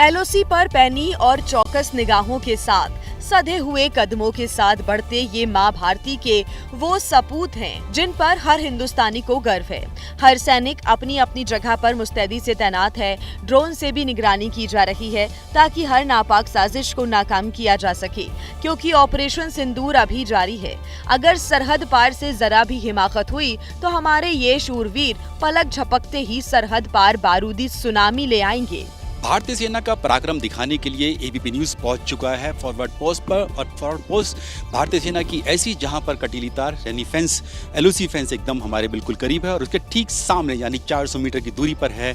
LOC पर पैनी और चौकस निगाहों के साथ सधे हुए कदमों के साथ बढ़ते ये माँ भारती के वो सपूत हैं जिन पर हर हिंदुस्तानी को गर्व है। हर सैनिक अपनी अपनी जगह पर मुस्तैदी से तैनात है। ड्रोन से भी निगरानी की जा रही है ताकि हर नापाक साजिश को नाकाम किया जा सके, क्योंकि ऑपरेशन सिंदूर अभी जारी है। अगर सरहद पार से जरा भी हिमाकत हुई तो हमारे ये शूरवीर पलक झपकते ही सरहद पार बारूदी सुनामी ले आएंगे। भारतीय सेना का पराक्रम दिखाने के लिए एबीपी न्यूज पहुंच चुका है फॉरवर्ड पोस्ट पर। और फॉरवर्ड पोस्ट भारतीय सेना की ऐसी जहां पर कटीली तार यानी फेंस, एलओसी फेंस एकदम हमारे बिल्कुल करीब है और उसके ठीक सामने यानी 400 मीटर की दूरी पर है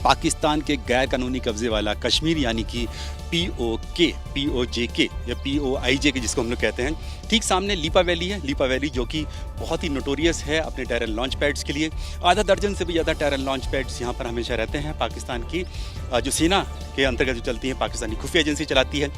पाकिस्तान के गैर कानूनी कब्जे वाला कश्मीर यानी कि POJK या POIJ जिसको हम लोग कहते हैं। ठीक सामने लीपा वैली है। लीपा वैली जो कि बहुत ही नोटोरियस है अपने टेरर लॉन्च पैड्स के लिए। आधा दर्जन से भी ज़्यादा टेरर लॉन्च पैड्स यहाँ पर हमेशा रहते हैं। पाकिस्तान की जो सेना के अंतर्गत जो चलती है, पाकिस्तानी खुफिया एजेंसी चलाती है।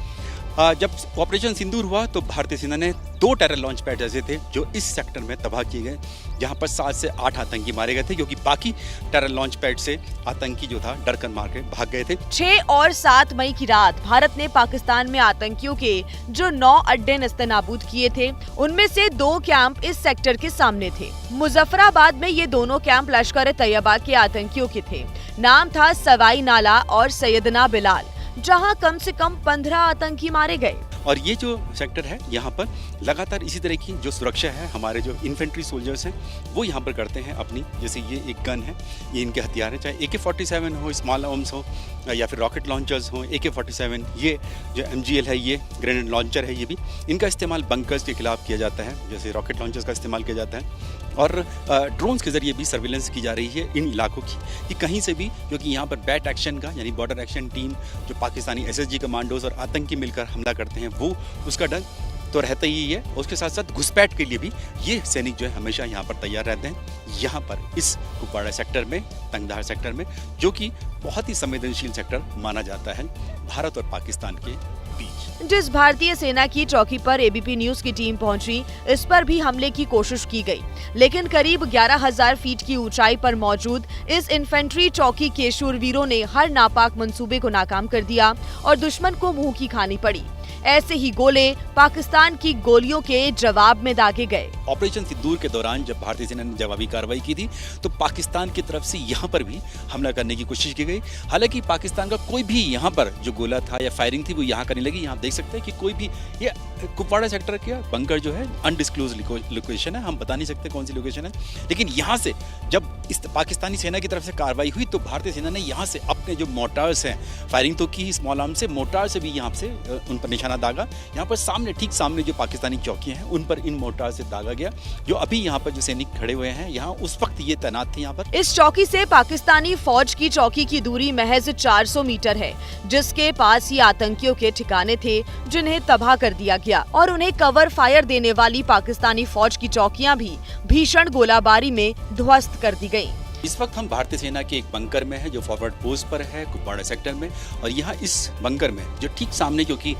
जब ऑपरेशन सिंदूर हुआ तो भारतीय सेना ने 2 टेरर लॉन्च पैड ऐसे थे जो इस सेक्टर में तबाह किए गए, जहां पर 7 से 8 आतंकी मारे गए थे, क्योंकि बाकी टेरर लॉन्च पैड से आतंकी जो था डर कर मार के भाग गए थे। 6 और 7 मई की रात भारत ने पाकिस्तान में आतंकियों के जो 9 अड्डे नस्तनाबूद किए थे, उनमें से 2 कैंप इस सेक्टर के सामने थे। मुजफ्फराबाद में ये दोनों कैंप लश्कर तैयबा के आतंकियों के थे। नाम था सवाई नाला और सैयदना बिलाल, जहां कम से कम 15 आतंकी मारे गए। और ये जो सेक्टर है यहाँ पर लगातार इसी तरह की जो सुरक्षा है, हमारे जो इन्फेंट्री सोल्जर्स हैं वो यहाँ पर करते हैं अपनी। जैसे ये एक गन है, ये इनके हथियार है, चाहे AK-47 हो, स्मॉल आर्म्स हो या फिर रॉकेट लॉन्चर्स हो। AK-47 ये जो MGL है, ये ग्रेनेड लॉन्चर है, ये भी इनका इस्तेमाल बंकर्स के खिलाफ किया जाता है, जैसे रॉकेट लॉन्चर्स का इस्तेमाल किया जाता है। और ड्रोन्स के जरिए भी सर्विलेंस की जा रही है इन इलाकों की कि कहीं से भी, क्योंकि यहाँ पर बैट एक्शन का यानी बॉर्डर एक्शन टीम जो पाकिस्तानी SSG कमांडोज और आतंकी मिलकर हमला करते हैं, वो उसका डर तो रहता ही है। उसके साथ साथ घुसपैठ के लिए भी ये सैनिक जो है हमेशा यहाँ पर तैयार रहते हैं। यहाँ पर इस कुपवाड़ा सेक्टर में, तंगधार सेक्टर में, जो कि बहुत ही संवेदनशील सेक्टर माना जाता है भारत और पाकिस्तान के बीच। जिस भारतीय सेना की चौकी पर एबीपी न्यूज की टीम पहुंची, इस पर भी हमले की कोशिश की गई, लेकिन करीब 11,000 फीट की ऊंचाई पर मौजूद इस इन्फेंट्री चौकी के शूरवीरों ने हर नापाक मंसूबे को नाकाम कर दिया और दुश्मन को मुंह की खानी पड़ी। ऐसे ही गोले पाकिस्तान की गोलियों के जवाब में दागे गए। ऑपरेशन सिंदूर के दौरान जब भारतीय सेना ने जवाबी कार्रवाई की थी तो पाकिस्तान की तरफ से यहाँ पर भी हमला करने की कोशिश की गई। हालांकि पाकिस्तान का कोई भी यहाँ पर जो गोला था या फायरिंग थी वो यहाँ करने लगी। यहाँ देख सकते हैं कि कोई भी, ये कुपवाड़ा सेक्टर का बंकर जो है अनडिस्क्लोज लोकेशन है, हम बता नहीं सकते कौन सी लोकेशन है, लेकिन यहाँ से जब इस पाकिस्तानी सेना की तरफ से कार्रवाई हुई तो भारतीय सेना ने यहाँ से अपने जो मोटार्स हैं, फायरिंग तो की स्मॉल आर्म से, मोटार से भी यहाँ से उन पर निशाना दागा। यहाँ पर सामने, ठीक सामने जो पाकिस्तानी चौकियां हैं उन पर इन मोटार से दागा गया। जो अभी यहाँ पर जो सैनिक खड़े हुए हैं, यहाँ उस वक्त ये तैनात थे यहाँ पर। इस चौकी से पाकिस्तानी फौज की चौकी की दूरी महज 400 मीटर है, जिसके पास ही आतंकियों के ठिकाने थे जिन्हें तबाह कर दिया गया, और उन्हें कवर फायर देने वाली पाकिस्तानी फौज की चौकियां भी भीषण गोलाबारी में ध्वस्त कर दी गयी। इस वक्त हम भारतीय सेना के एक बंकर में है जो फॉरवर्ड पोस्ट पर है कुपवाड़ा सेक्टर में, और यहाँ इस बंकर में जो ठीक सामने, क्योंकि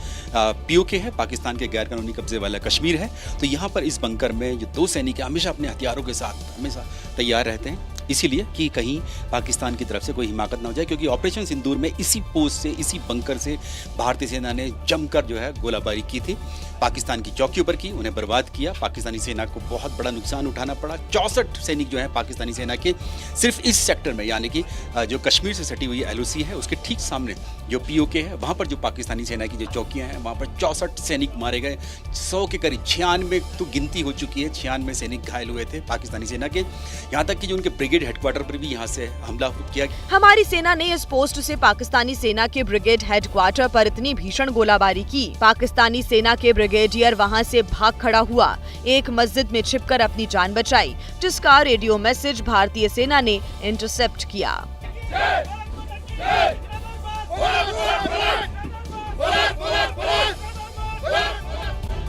POK है, पाकिस्तान के गैर कानूनी कब्जे वाला कश्मीर है, तो यहाँ पर इस बंकर में जो 2 सैनिक हमेशा अपने हथियारों के साथ हमेशा तैयार रहते हैं, इसीलिए कि कहीं पाकिस्तान की तरफ से कोई हिमाकत ना हो जाए। क्योंकि ऑपरेशन सिंदूर में इसी पोस्ट से, इसी बंकर से भारतीय सेना ने जमकर जो है गोलाबारी की थी, पाकिस्तान की चौकियों पर की, उन्हें बर्बाद किया। पाकिस्तानी सेना को बहुत बड़ा नुकसान उठाना पड़ा। 64 सैनिक जो है पाकिस्तानी सेना के सिर्फ इस सेक्टर में, यानी कि जो कश्मीर से सटी हुई LOC है उसके ठीक सामने जो POK है, वहाँ पर जो पाकिस्तानी सेना की जो चौकियाँ हैं, वहाँ पर 64 सैनिक मारे गए। 100 के करीब 96 तो गिनती हो चुकी है, 96 सैनिक घायल हुए थे पाकिस्तानी सेना के। यहाँ तक कि जो उनके ब्रिगेड हेडक्वार्टर पर भी यहाँ से हमला किया। हमारी सेना ने इस पोस्ट से पाकिस्तानी सेना के ब्रिगेड हेडक्वार्टर पर इतनी भीषण गोलाबारी की, पाकिस्तानी सेना के ब्रिगेडियर वहां से भाग खड़ा हुआ, एक मस्जिद में छिपकर अपनी जान बचाई, जिसका रेडियो मैसेज भारतीय सेना ने इंटरसेप्ट किया।